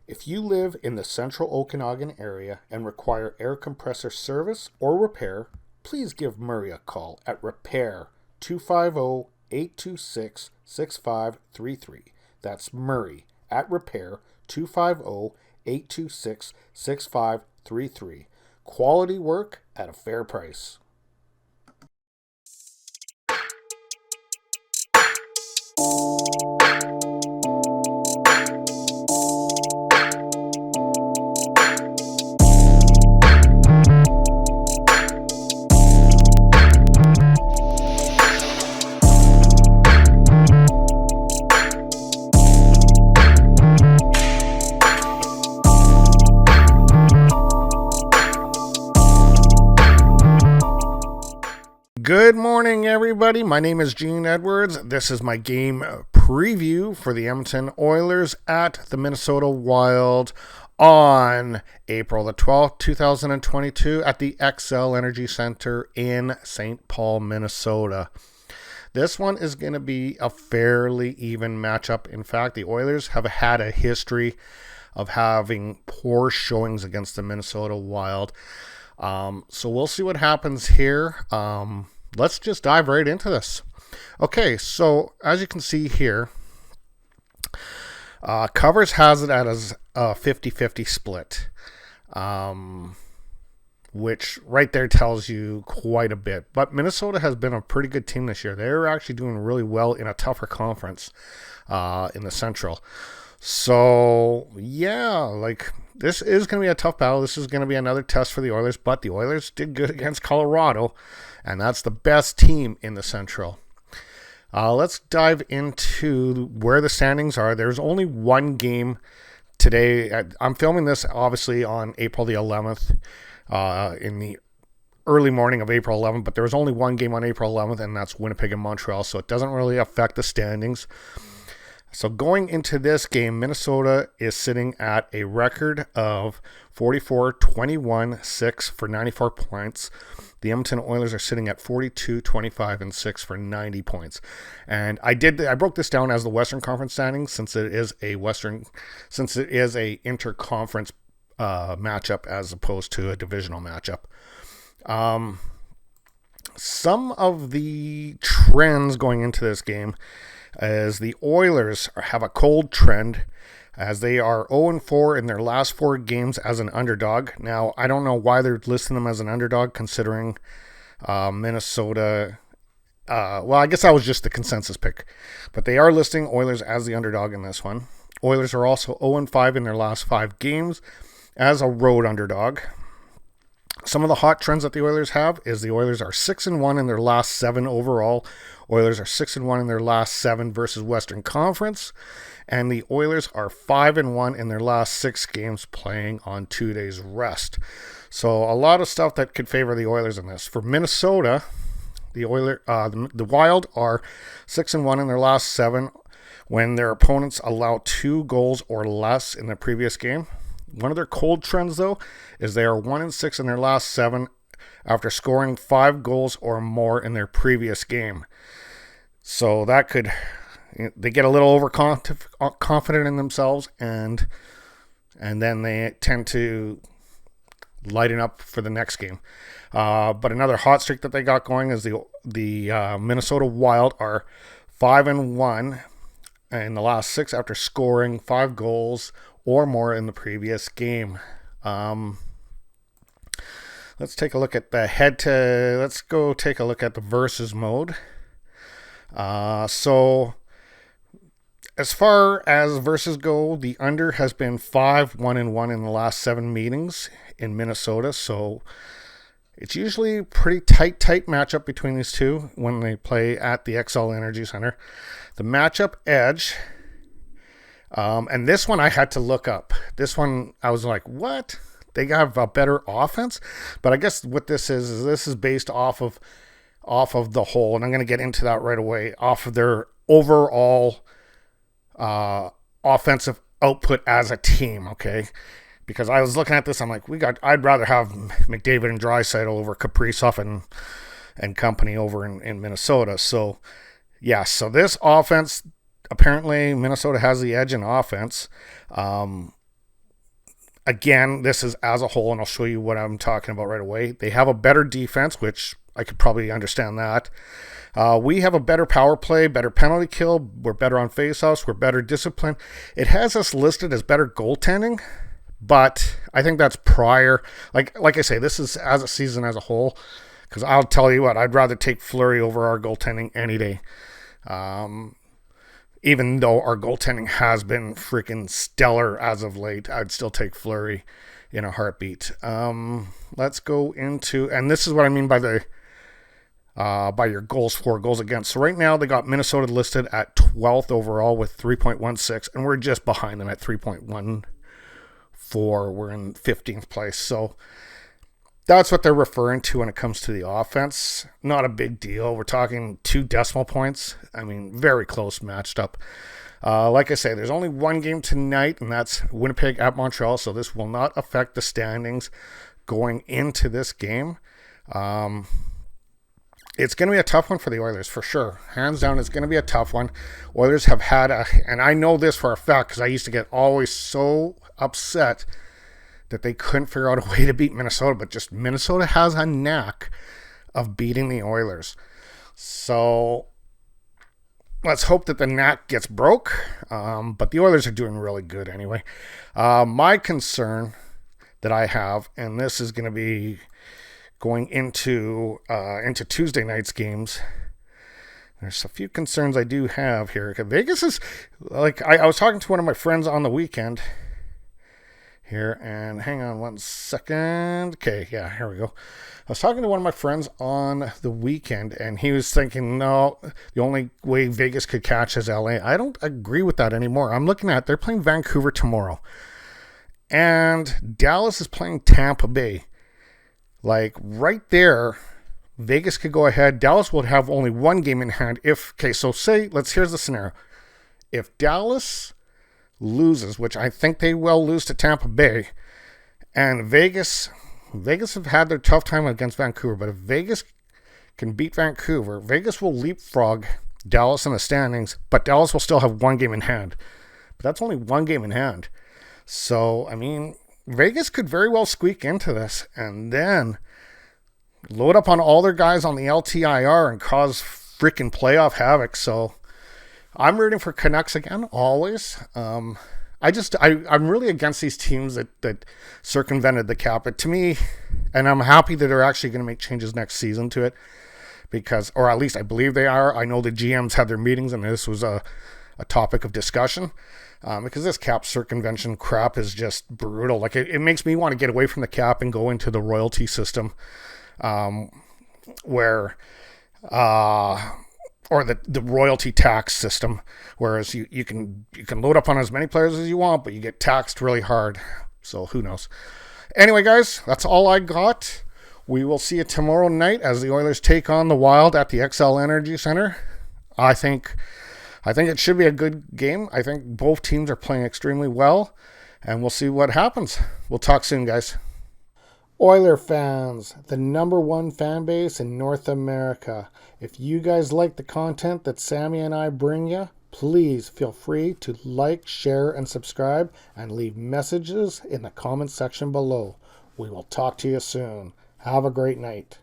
If you live in the central Okanagan area and require air compressor service or repair, please give Murray a call at Repair 250-826-6533. That's Murray at Repair 250-826-6533. Quality work at a fair price. Good morning, everybody. My name is Gene Edwards. This is my game preview for the Edmonton Oilers at the Minnesota Wild on April the 12th, 2022 at the XL Energy Center in St. Paul, Minnesota. This one is going to be a fairly even matchup. In fact, the Oilers have had a history of having poor showings against the Minnesota Wild. So we'll see what happens here. Let's just dive right into this. Okay, so as you can see here, Covers has it as a 50-50 split, which right there tells you quite a bit. But Minnesota has been a pretty good team this year. They're actually doing really well in a tougher conference in the Central. So, yeah, this is going to be a tough battle. This is going to be another test for the Oilers, but the Oilers did good against Colorado, and that's the best team in the Central. Let's dive into where the standings are. There's only one game today. I'm filming this, obviously, on April the 11th, in the early morning of April 11th, but there was only one game on April 11th, and that's Winnipeg and Montreal, so it doesn't really affect the standings. So going into this game, Minnesota is sitting at a record of 44-21-6 for 94 points. The Edmonton Oilers are sitting at 42-25-6 for 90 points. And I broke this down as the Western Conference standings since it is a interconference matchup as opposed to a divisional matchup. Some of the trends going into this game as the Oilers have a cold trend as they are 0-4 in their last 4 games as an underdog. Now, I don't know why they're listing them as an underdog considering Minnesota. Well, I guess that was just the consensus pick. But they are listing Oilers as the underdog in this one. Oilers are also 0-5 in their last 5 games as a road underdog. Some of the hot trends that the Oilers have is the Oilers are 6-1 in their last 7 overall. Oilers are 6-1 in their last 7 versus Western Conference. And the Oilers are 5-1 in their last 6 games playing on 2 days rest. So a lot of stuff that could favor the Oilers in this. For Minnesota, the Wild are 6-1 in their last 7 when their opponents allow 2 goals or less in the previous game. One of their cold trends, though, is they are 1-6 in their last 7 after scoring 5 goals or more in their previous game. So that they get a little overconfident in themselves, and then they tend to lighten up for the next game. But another hot streak that they got going is the Minnesota Wild are 5-1 in the last 6 after scoring 5 goals or more in the previous game. Let's take a look at the let's go take a look at the versus mode. So as far as versus go, the under has been 5-1-1 in the last 7 meetings in Minnesota. So it's usually a pretty tight matchup between these two when they play at the XL Energy Center. The matchup edge, and this one I had to look up. This one I was like, what? They have a better offense? But I guess what this is this is based off of the whole, and I'm going to get into that right away, off of their overall offensive output as a team, okay? Because I was looking at this, I'm like, I'd rather have McDavid and Draisaitl over Kaprizov and company over in Minnesota. So, yeah, so this offense, apparently Minnesota has the edge in offense. again, this is as a whole, and I'll show you what I'm talking about right away. They have a better defense, which I could probably understand that. We have a better power play, better penalty kill. We're better on faceoffs. We're better disciplined. It has us listed as better goaltending, but I think that's prior. Like I say, this is as a season as a whole, because I'll tell you what, I'd rather take Fleury over our goaltending any day. Even though our goaltending has been freaking stellar as of late, I'd still take Fleury in a heartbeat. Let's go into, and this is what I mean by the by your goals for, goals against. So right now they got Minnesota listed at 12th overall with 3.16, and we're just behind them at 3.14. We're in 15th place. So that's what they're referring to when it comes to the offense. Not a big deal. We're talking 2 decimal points. I mean, very close matched up. Like I say, there's only one game tonight, and that's Winnipeg at Montreal, so this will not affect the standings going into this game. It's going to be a tough one for the Oilers, for sure. Hands down, it's going to be a tough one. Oilers have had and I know this for a fact because I used to get always so upset that they couldn't figure out a way to beat Minnesota, but just Minnesota has a knack of beating the Oilers. So let's hope that the knack gets broke, but the Oilers are doing really good anyway. My concern that I have, and this is going to be going into Tuesday night's games, there's a few concerns I do have here. Vegas is, like, I was talking to one of my friends on the weekend here, and hang on one second. Okay, yeah, here we go. I was talking to one of my friends on the weekend, and he was thinking, no, the only way Vegas could catch is LA. I don't agree with that anymore. I'm looking at, they're playing Vancouver tomorrow, and Dallas is playing Tampa Bay. Like, right there, Vegas could go ahead. Dallas would have only one game in hand. Here's the scenario. If Dallas loses, which I think they will lose to Tampa Bay, and Vegas have had their tough time against Vancouver, but if Vegas can beat Vancouver, Vegas will leapfrog Dallas in the standings, but Dallas will still have one game in hand. But that's only one game in hand. So, I mean, Vegas could very well squeak into this and then load up on all their guys on the LTIR and cause freaking playoff havoc. So I'm rooting for Canucks again, always. I'm really against these teams that circumvented the cap. But to me, and I'm happy that they're actually going to make changes next season to it, because, or at least I believe they are. I know the GMs had their meetings and this was a topic of discussion. Because this cap circumvention crap is just brutal. Like, it makes me want to get away from the cap and go into the royalty system, where, or the royalty tax system, whereas you can load up on as many players as you want, but you get taxed really hard. So who knows? Anyway, guys, that's all I got. We will see you tomorrow night as the Oilers take on the Wild at the XL Energy Center. I think it should be a good game. I think both teams are playing extremely well, and we'll see what happens. We'll talk soon, guys. Oiler fans, the #1 fan base in North America. If you guys like the content that Sammy and I bring you, please feel free to like, share, and subscribe, and leave messages in the comment section below. We will talk to you soon. Have a great night.